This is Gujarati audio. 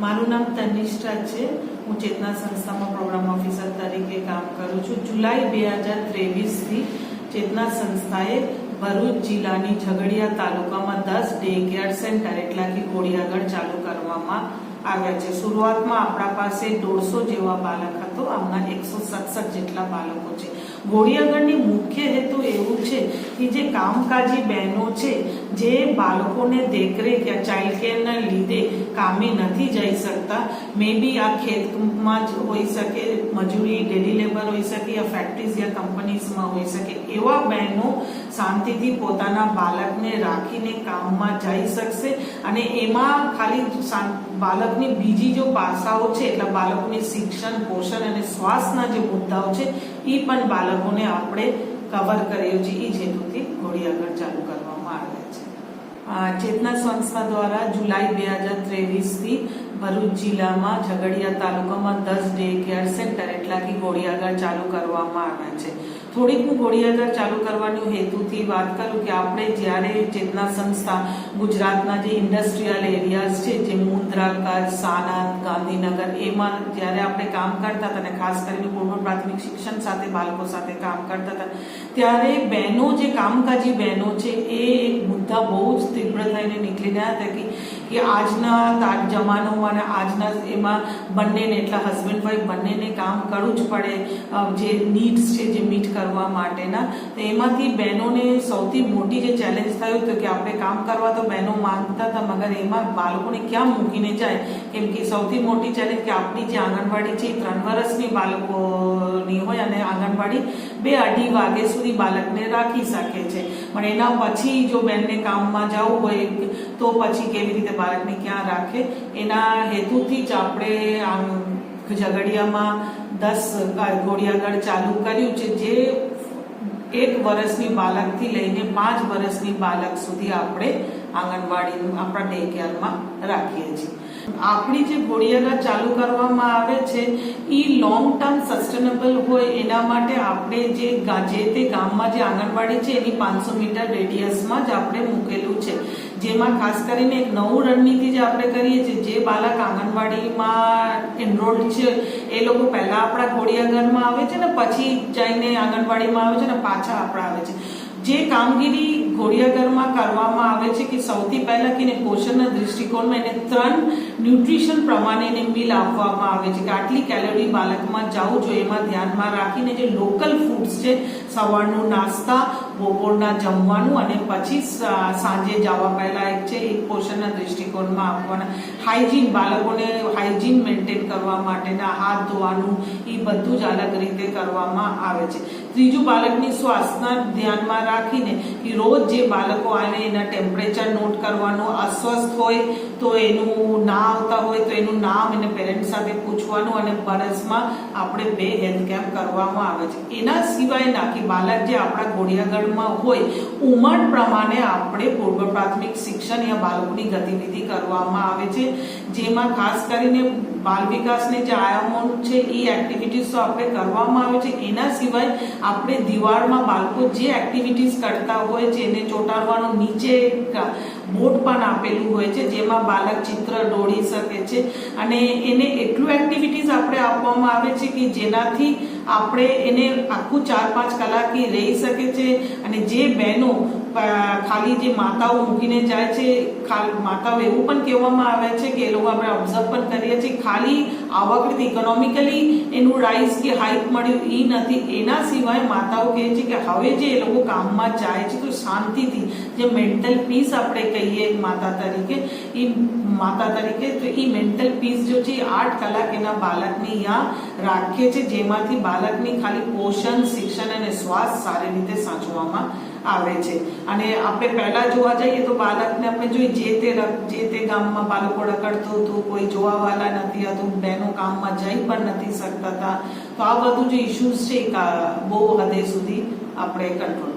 મારું નામ તનિષ્ઠા છે. હું ચેતના સંસ્થામાં પ્રોગ્રામ ઓફિસર તરીકે કામ કરું છું. જુલાઈ 2023 થી ચેતના સંસ્થાએ ભરૂચ જિલ્લાની ઝઘડિયા તાલુકામાં 10 ડે કેર સેન્ટર એટલે કે ઘોડિયાઘર ચાલુ કરવામાં આવ્યા છે. શરૂઆતમાં આપણા પાસે 150 જેવા બાળક હતો. આમના 167 જેટલા બાળકો છે. ઘોડિયાઘરની મુખ્ય હેતુ એવું છે કે જે કામકાજી બહેનો છે જે બાળકોને દેખરેખ યા ચાઇલ્ડ કેરના લીધે કામે નથી જઈ શકતા, મે બી આ ખેતમાં જ હોઈ શકે, મજૂરી ડેલી લેબર હોઈ શકે યા ફેક્ટરીઝ યા કંપનીઝમાં હોઈ શકે, એવા બહેનો શાંતિથી પોતાના બાળકને રાખીને કામમાં જઈ શકશે. અને એમાં ખાલી બાળકની બીજી જો પાસાઓ છે એટલે બાળકોની શિક્ષણ, પોષણ અને સ્વાસ્થ્યના જે મુદ્દાઓ છે એ પણ બાળકોને આપણે કવર કર્યો છે. એ જ હેતુથી ઘોડિયાઘર ચાલુ કરવામાં આવ્યા છે. ચેતના સંસ્થા દ્વારા જુલાઈ 2023 થી ભરૂચ જિલ્લામાં ઝઘડિયા તાલુકામાં 10 ડે કેર સેન્ટર એટલે કે ઘોડિયાઘર ચાલુ કરવામાં આવ્યા છે. થોડીક હું ઘોડિયાઘર ચાલુ કરવાની હેતુથી વાત કરું કે આપણે જ્યારે ચેતના સંસ્થા ગુજરાતના જે ઇન્ડસ્ટ્રીયલ એરિયાઝ છે જે મુન્દ્રા, કચ્છ, સાણંદ, ગાંધીનગર એમાં જ્યારે આપણે કામ કરતા હતા અને ખાસ કરીને પૂર્વ પ્રાથમિક શિક્ષણ સાથે બાળકો સાથે કામ કરતા હતા ત્યારે બહેનો જે કામકાજી બહેનો છે એ એક મુદ્દા બહુ જ તીવ્ર થઈને નીકળી ગયા હતા કે આજના જમાનામાં અને આજના એમાં બંનેને એટલા હસબન્ડ વાઈફ બંનેને કામ કરવું જ પડે, જે નીડ્સ છે જે મીટ કરવા માટેના. તો એમાંથી બહેનોને સૌથી મોટી જે ચેલેન્જ થયું હતું કે આપણે કામ કરવા તો બહેનો માંગતા હતા, મગર એમાં બાળકોને ક્યાં મૂકીને જાય, કેમ કે સૌથી મોટી ચેલેન્જ કે આપણી જે આંગણવાડી છે 3 વર્ષની બાળકોની હોય અને આંગણવાડી 2-2.5 વાગ્યા સુધી બાળકને રાખી શકે છે. પણ એના પછી જો બેનને કામમાં જવું હોય તો પછી કેવી રીતે બાળકને ક્યાં રાખે, એના હેતુથી જ આપણે ઝઘડિયામાં 10 ઘોડિયાઘર ચાલુ કર્યું છે, જે 1 વર્ષની બાળકથી લઈને 5 વર્ષની બાળક સુધી આપણે આંગણવાડી આપણા ડે કેરમાં રાખીએ છીએ. આપણી જે ઘોડિયાઘર ચાલુ કરવામાં આવે છે એ લોંગ ટર્મ સસ્ટેનેબલ હોય એના માટે આપણે જે તે ગામમાં જે આંગણવાડી છે એની 500 મીટર રેડિયસમાં જ આપણે મૂકેલું છે. જેમાં ખાસ કરીને એક નવું રણનીતિ જે આપણે કરીએ છીએ, જે બાળક આંગણવાડીમાં એનરોલ્ડ છે એ લોકો પહેલા આપણા ઘોડિયાઘરમાં આવે છે ને પછી જઈને આંગણવાડીમાં આવે છે ને પાછા આપણા આવે છે. જે કામગીરી ઘોડિયાઘરમાં કરવામાં આવે છે કે સૌથી પહેલા કે પોષણના દૃષ્ટિકોણમાં એને 3 ન્યુટ્રિશન પ્રમાણે એને મીલ આપવામાં આવે છે કે આટલી કેલોરી બાળકમાં જવું જોઈએ, એમાં ધ્યાનમાં રાખીને જે લોકલ ફૂડ્સ છે, સવારનું નાસ્તા, બપોરના જમવાનું અને પછી સાંજે જવા પહેલા એક પોષણના દૃષ્ટિકોણમાં આપવાના. હાઇજીન, બાળકોને હાઇજીન મેન્ટેન કરવા માટેના હાથ ધોવાનું એ બધું જ અલગ રીતે કરવામાં આવે છે. ત્રીજું, બાળકની સ્વાસ્થ્યના ધ્યાનમાં રાખીને કે રોજ જે બાળકો આવે એના ટેમ્પરેચર નોટ કરવાનું, અસ્વસ્થ હોય તો એનું ના આવતા હોય તો એનું નામ એને પેરેન્ટ્સ સાથે પૂછવાનું અને વર્ષમાં આપણે 2 હેલ્થ કેમ્પ કરવામાં આવે છે. એના સિવાયના કે બાળક જે આપણા ઘોડિયાઘરમાં હોય ઉંમર પ્રમાણે આપણે પૂર્વ પ્રાથમિક શિક્ષણ યા બાળકોની ગતિવિધિ કરવામાં આવે છે, જેમાં ખાસ કરીને બાલ વિકાસને જે આયામો છે એ એક્ટિવિટીઝ તો આપણે કરવામાં આવે છે. એના સિવાય આપણે દિવાળમાં બાળકો જે એક્ટિવિટીઝ કરતા હોય છે એને ચોંટાડવાનું નીચે બોર્ડ પણ આપેલું હોય છે, જેમાં બાળક ચિત્ર દોરી શકે છે અને એને એટલું એક્ટિવિટીઝ આપણે આપવામાં આવે છે કે જેનાથી આપણે એને આખું 4-5 કલાક રહી શકે છે. અને જે બહેનો ખાલી જે માતાઓ મૂકીને જાય છે, માતાઓ એવું પણ કહેવામાં આવે છે કે એ લોકો આપણે ઓબ્ઝર્વ પણ કરીએ છીએ ખાલી આવક રીતે ઇકોનોમિકલી એનું રાઇઝ કે હાઇટ મળ્યું એ નથી. એના સિવાય માતાઓ કહે છે કે હવે જે એ લોકો કામમાં જાય છે તો શાંતિથી જે મેન્ટલ પીસ આપણે કહીએ માતા તરીકે તો એ મેન્ટલ પીસ જો છે 8 કલાક એના બાળકને અહીંયા રાખીએ છે, જેમાંથી બાળકની ખાલી પોષણ, શિક્ષણ અને સ્વાસ્થ્ય સારી રીતે સાચવવામાં આવે છે. અને આપણે પહેલા જોવા જઈએ તો બાળકને આપણે જોઈએ જે તે ગામમાં બાળકો રખડતું હતું, કોઈ જોવાવાળા નથી હતું, બહેનો કામમાં જઈ પણ નથી શકતા હતા. તો આ બધું જે ઇશ્યુઝ છે બહુ હદે સુધી આપણે કંટ્રોલ